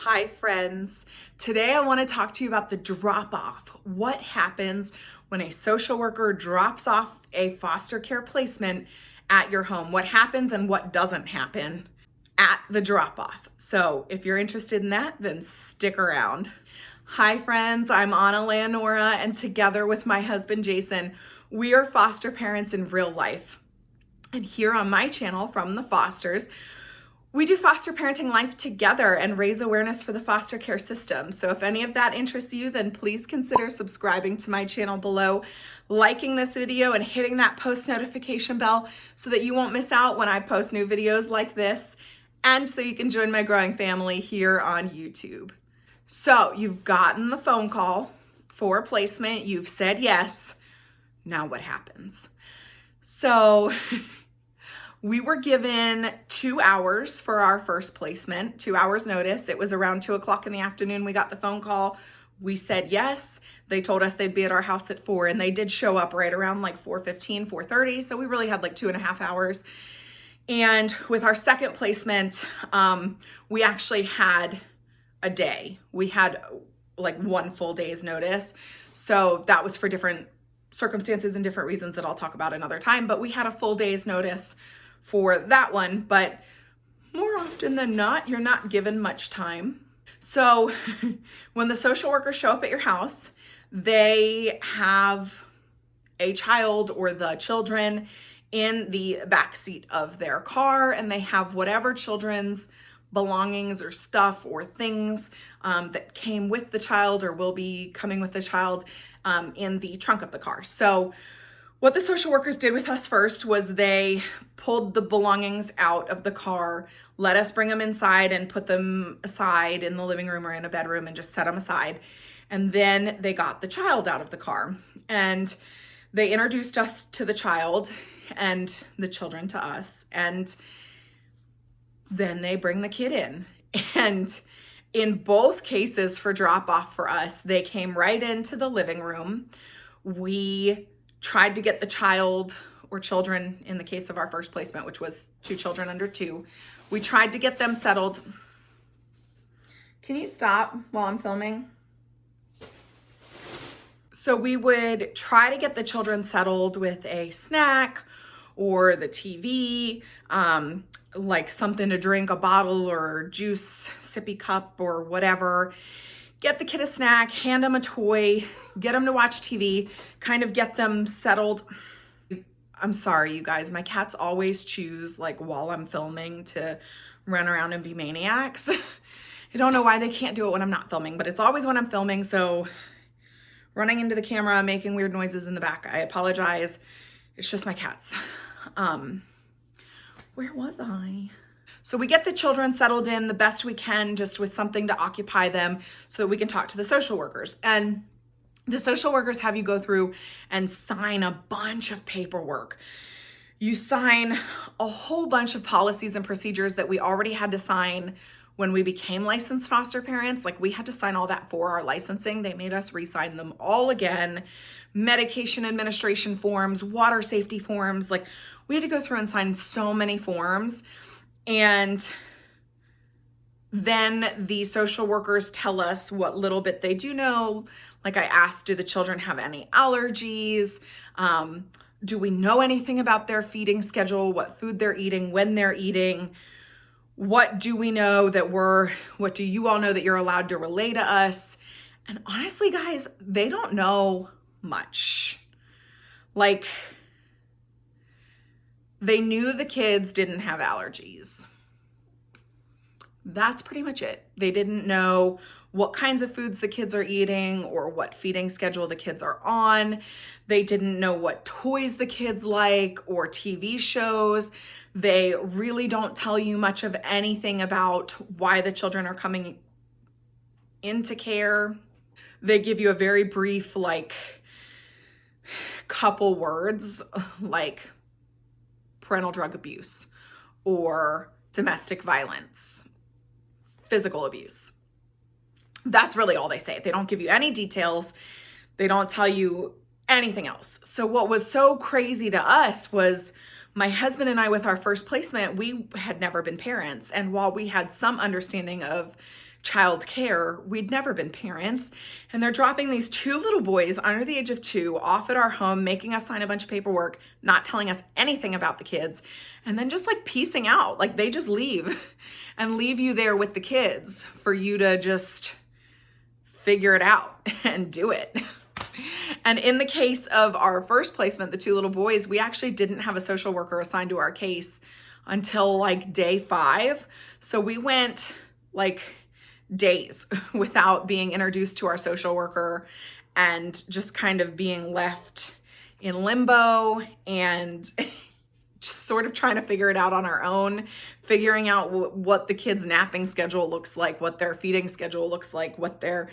Hi friends. Today I want to talk to you about the drop-off. What happens when a social worker drops off a foster care placement at your home? What happens and what doesn't happen at the drop-off? So if you're interested in that, then stick around. Hi friends, I'm Anna Leonora, and together with my husband Jason, we are foster parents in real life. And here on my channel, From the Fosters, we do foster parenting life together and raise awareness for the foster care system. So if any of that interests you, then please consider subscribing to my channel below, liking this video, and hitting that post notification bell so that you won't miss out when I post new videos like this, and so you can join my growing family here on YouTube. So you've gotten the phone call for a placement, you've said yes. Now what happens? So we were given 2 hours for our first placement, 2 hours notice. It was around 2 o'clock in the afternoon. We got the phone call. We said yes. They told us they'd be at our house at 4, and they did show up right around like 4:15, 4:30. So we really had like 2.5 hours. And with our second placement, we actually had a day. We had like 1 full day's notice. So that was for different circumstances and different reasons that I'll talk about another time. But we had a full day's notice for that one, but more often than not, you're not given much time. So when the social workers show up at your house, they have a child or the children in the back seat of their car, and they have whatever children's belongings or stuff or things that came with the child or will be coming with the child in the trunk of the car. So what the social workers did with us first was they pulled the belongings out of the car, let us bring them inside and put them aside in the living room or in a bedroom and just set them aside. And then they got the child out of the car and they introduced us to the child and the children to us. And then they bring the kid in. And in both cases for drop off for us, they came right into the living room. We tried to get the child or children, in the case of our first placement, which was 2 children under 2, we tried to get them settled. Can you stop while I'm filming? So we would try to get the children settled with a snack or the TV, like something to drink, a bottle or juice, sippy cup or whatever. Get the kid a snack, hand them a toy, get them to watch TV, kind of get them settled. I'm sorry, you guys, my cats always choose, like while I'm filming, to run around and be maniacs. I don't know why they can't do it when I'm not filming, but it's always when I'm filming. So running into the camera, making weird noises in the back, I apologize. It's just my cats. Where was I? So we get the children settled in the best we can, just with something to occupy them so that we can talk to the social workers. And the social workers have you go through and sign a bunch of paperwork. You sign a whole bunch of policies and procedures that we already had to sign when we became licensed foster parents. Like, we had to sign all that for our licensing. They made us re-sign them all again. Medication administration forms, water safety forms. Like, we had to go through and sign so many forms. And then the social workers tell us what little bit they do know. Like, I asked, do the children have any allergies? Do we know anything about their feeding schedule, what food they're eating, when they're eating? What do we know that what do you all know that you're allowed to relay to us? And honestly, guys, they don't know much. Like, they knew the kids didn't have allergies. That's pretty much it. They didn't know what kinds of foods the kids are eating or what feeding schedule the kids are on. They didn't know what toys the kids like or TV shows. They really don't tell you much of anything about why the children are coming into care. They give you a very brief, like, couple words, like parental drug abuse or domestic violence, physical abuse. That's really all they say. They don't give you any details. They don't tell you anything else. So what was so crazy to us was my husband and I, with our first placement, we had never been parents. And while we had some understanding of child care. We'd never been parents. And they're dropping these two little boys under the age of 2 off at our home, making us sign a bunch of paperwork, not telling us anything about the kids, and then just like piecing out. Like they just leave and leave you there with the kids for you to just figure it out and do it. And in the case of our first placement, the two little boys, we actually didn't have a social worker assigned to our case until like day 5. So we went like days without being introduced to our social worker and just kind of being left in limbo and just sort of trying to figure it out on our own, figuring out what the kids' napping schedule looks like, what their feeding schedule looks like, what their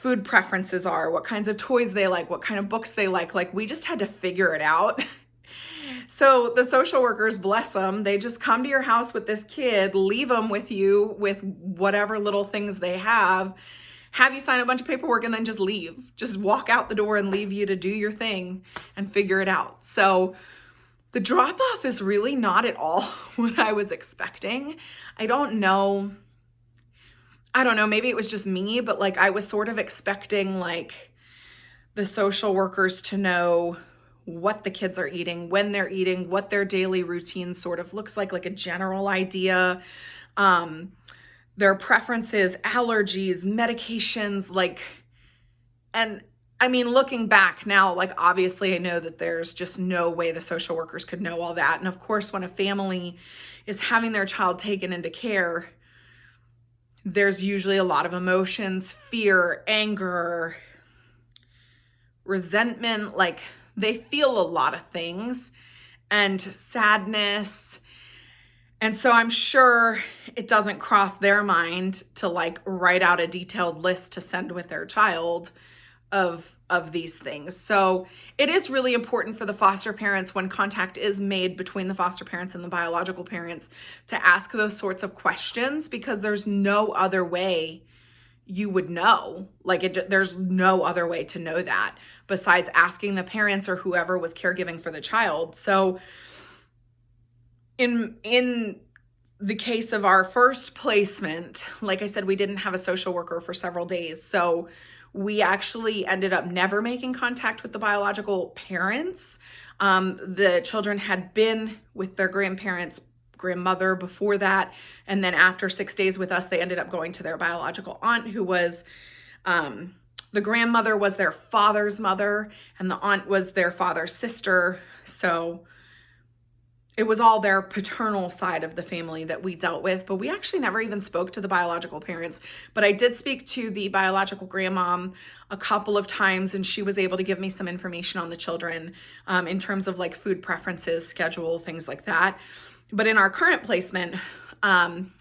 food preferences are, what kinds of toys they like, what kind of books they like. Like we just had to figure it out. So the social workers, bless them, they just come to your house with this kid, leave them with you with whatever little things they have you sign a bunch of paperwork, and then just leave. Just walk out the door and leave you to do your thing and figure it out. So the drop off is really not at all what I was expecting. I don't know, maybe it was just me, but like I was sort of expecting like the social workers to know what the kids are eating, when they're eating, what their daily routine sort of looks like a general idea, their preferences, allergies, medications, like, and I mean, looking back now, like obviously I know that there's just no way the social workers could know all that. And of course, when a family is having their child taken into care, there's usually a lot of emotions, fear, anger, resentment, like they feel a lot of things, and sadness. And so I'm sure it doesn't cross their mind to like write out a detailed list to send with their child of these things. So it is really important for the foster parents, when contact is made between the foster parents and the biological parents, to ask those sorts of questions, because there's no other way you would know. Like there's no other way to know that besides asking the parents or whoever was caregiving for the child. So in the case of our first placement, like I said, we didn't have a social worker for several days. So we actually ended up never making contact with the biological parents. The children had been with their grandmother before that. And then after 6 days with us, they ended up going to their biological aunt, who was, the grandmother was their father's mother, and the aunt was their father's sister. So it was all their paternal side of the family that we dealt with, but we actually never even spoke to the biological parents. But I did speak to the biological grandmom a couple of times, and she was able to give me some information on the children in terms of like food preferences, schedule, things like that. But in our current placement,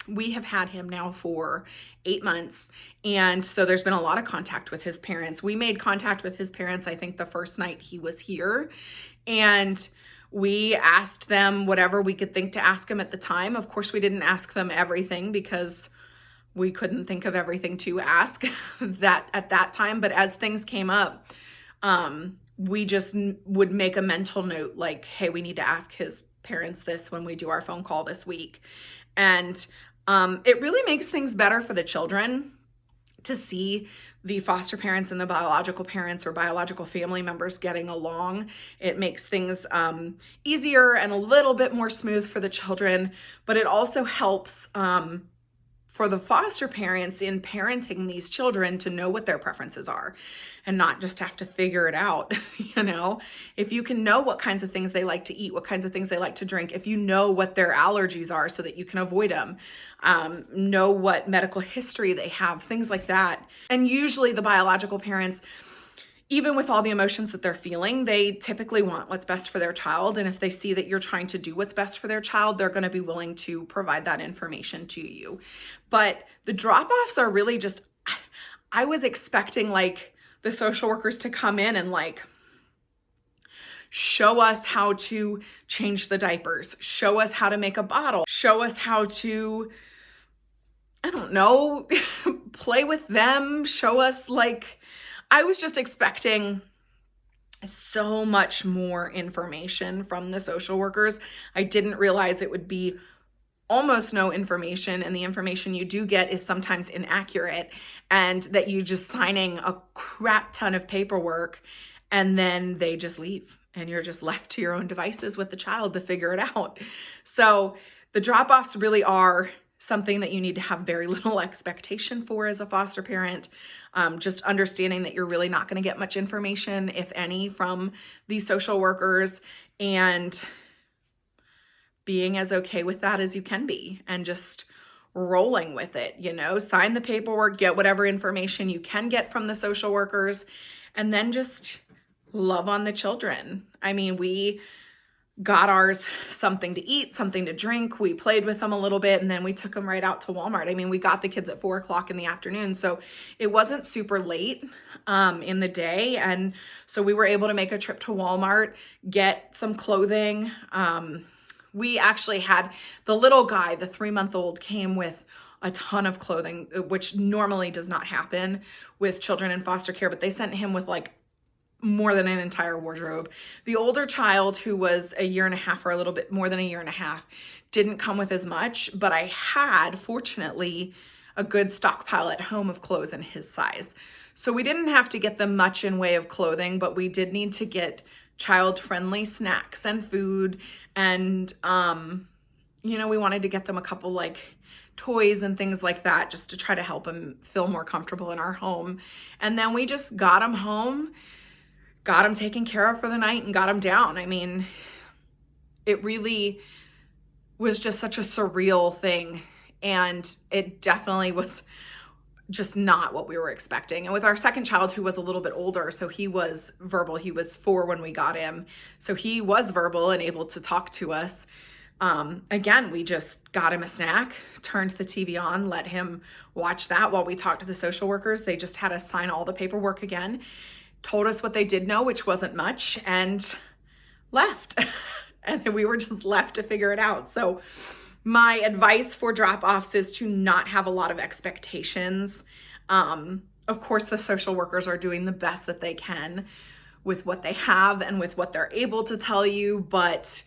we have had him now for 8 months. And so there's been a lot of contact with his parents. We made contact with his parents, I think the first night he was here. And we asked them whatever we could think to ask them at the time. Of course, we didn't ask them everything because we couldn't think of everything to ask that at that time. But as things came up, we just would make a mental note like, hey, we need to ask his parents this when we do our phone call this week. And it really makes things better for the children to see the foster parents and the biological parents or biological family members getting along. It makes things easier and a little bit more smooth for the children, but it also helps for the foster parents in parenting these children to know what their preferences are and not just have to figure it out. You know, if you can know what kinds of things they like to eat, what kinds of things they like to drink, if you know what their allergies are so that you can avoid them, know what medical history they have, things like that. And usually the biological parents, even with all the emotions that they're feeling, they typically want what's best for their child. And if they see that you're trying to do what's best for their child, they're going to be willing to provide that information to you. But the drop-offs are really just, I was expecting like the social workers to come in and like show us how to change the diapers, show us how to make a bottle, show us how to, I don't know, play with them, show us like, I was just expecting so much more information from the social workers. I didn't realize it would be almost no information, and the information you do get is sometimes inaccurate, and that you just signing a crap ton of paperwork and then they just leave and you're just left to your own devices with the child to figure it out. So the drop-offs really are something that you need to have very little expectation for as a foster parent. Just understanding that you're really not going to get much information, if any, from these social workers, and being as okay with that as you can be, and just rolling with it, sign the paperwork, get whatever information you can get from the social workers, and then just love on the children. I mean, we got ours something to eat, something to drink. We played with them a little bit, and then we took them right out to Walmart. I mean, we got the kids at 4:00 in the afternoon, so it wasn't super late in the day. And so we were able to make a trip to Walmart, get some clothing. We actually had the little guy, the 3-month-old, came with a ton of clothing, which normally does not happen with children in foster care, but they sent him with like more than an entire wardrobe. The older child, who was a year and a half or a little bit more than a year and a half, didn't come with as much, but I had, fortunately, a good stockpile at home of clothes in his size. So we didn't have to get them much in way of clothing, but we did need to get child-friendly snacks and food. And, we wanted to get them a couple like toys and things like that, just to try to help them feel more comfortable in our home. And then we just got them home, got them taken care of for the night, and got them down. I mean, it really was just such a surreal thing. And it definitely was just not what we were expecting. And with our second child, who was a little bit older, so he was verbal. He was 4 when we got him. So he was verbal and able to talk to us. Again, we just got him a snack, turned the TV on, let him watch that while we talked to the social workers. They just had us sign all the paperwork again, told us what they did know, which wasn't much, and left. And we were just left to figure it out. So my advice for drop-offs is to not have a lot of expectations. Of course, the social workers are doing the best that they can with what they have and with what they're able to tell you, but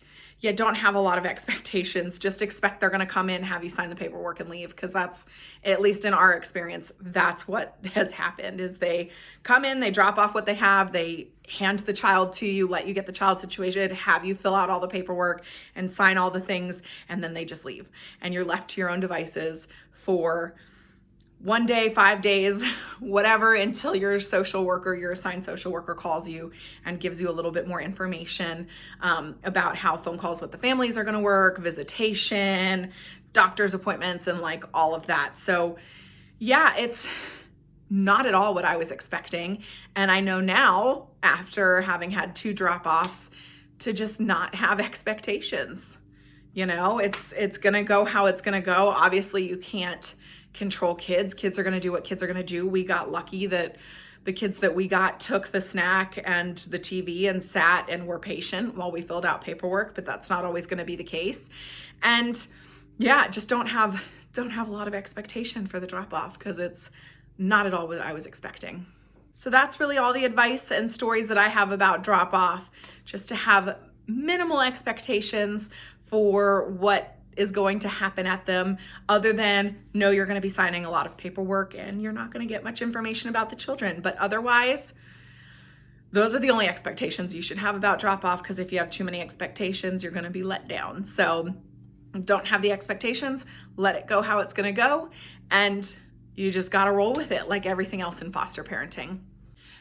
don't have a lot of expectations. Just expect they're going to come in, have you sign the paperwork, and leave, because that's, at least in our experience, that's what has happened. Is they come in, they drop off what they have, they hand the child to you, let you get the child situated, have you fill out all the paperwork and sign all the things, and then they just leave. And you're left to your own devices for 1 day, 5 days, whatever, until your assigned social worker calls you and gives you a little bit more information about how phone calls with the families are going to work, visitation, doctor's appointments, and like all of that. So yeah, it's not at all what I was expecting. And I know now, after having had 2 drop-offs, to just not have expectations. It's going to go how it's going to go. Obviously, you can't control kids. Kids are going to do what kids are going to do. We got lucky that the kids that we got took the snack and the TV and sat and were patient while we filled out paperwork, but that's not always going to be the case. And yeah, just don't have a lot of expectation for the drop-off, because it's not at all what I was expecting. So that's really all the advice and stories that I have about drop-off, just to have minimal expectations for what is going to happen at them, other than know you're going to be signing a lot of paperwork and you're not going to get much information about the children. But otherwise, those are the only expectations you should have about drop-off, because if you have too many expectations, you're going to be let down. So don't have the expectations, let it go how it's going to go, and you just got to roll with it like everything else in foster parenting.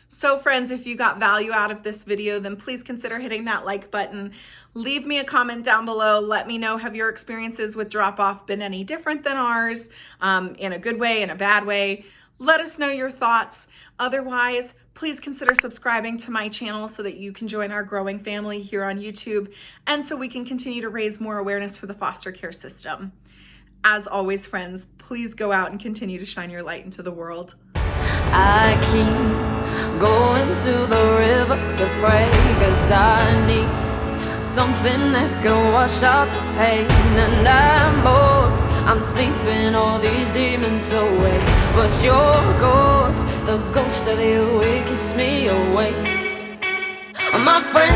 So friends, if you got value out of this video, then please consider hitting that like button. Leave me a comment down below. Let me know, have your experiences with drop-off been any different than ours, in a good way, in a bad way? Let us know your thoughts. Otherwise, please consider subscribing to my channel so that you can join our growing family here on YouTube, and so we can continue to raise more awareness for the foster care system. As always, friends, please go out and continue to shine your light into the world. I keep going to the river to pray, 'cause I need something that can wash out the pain. And I'm sleeping all these demons away, but your ghost, the ghost of you, it keeps me awake. My friends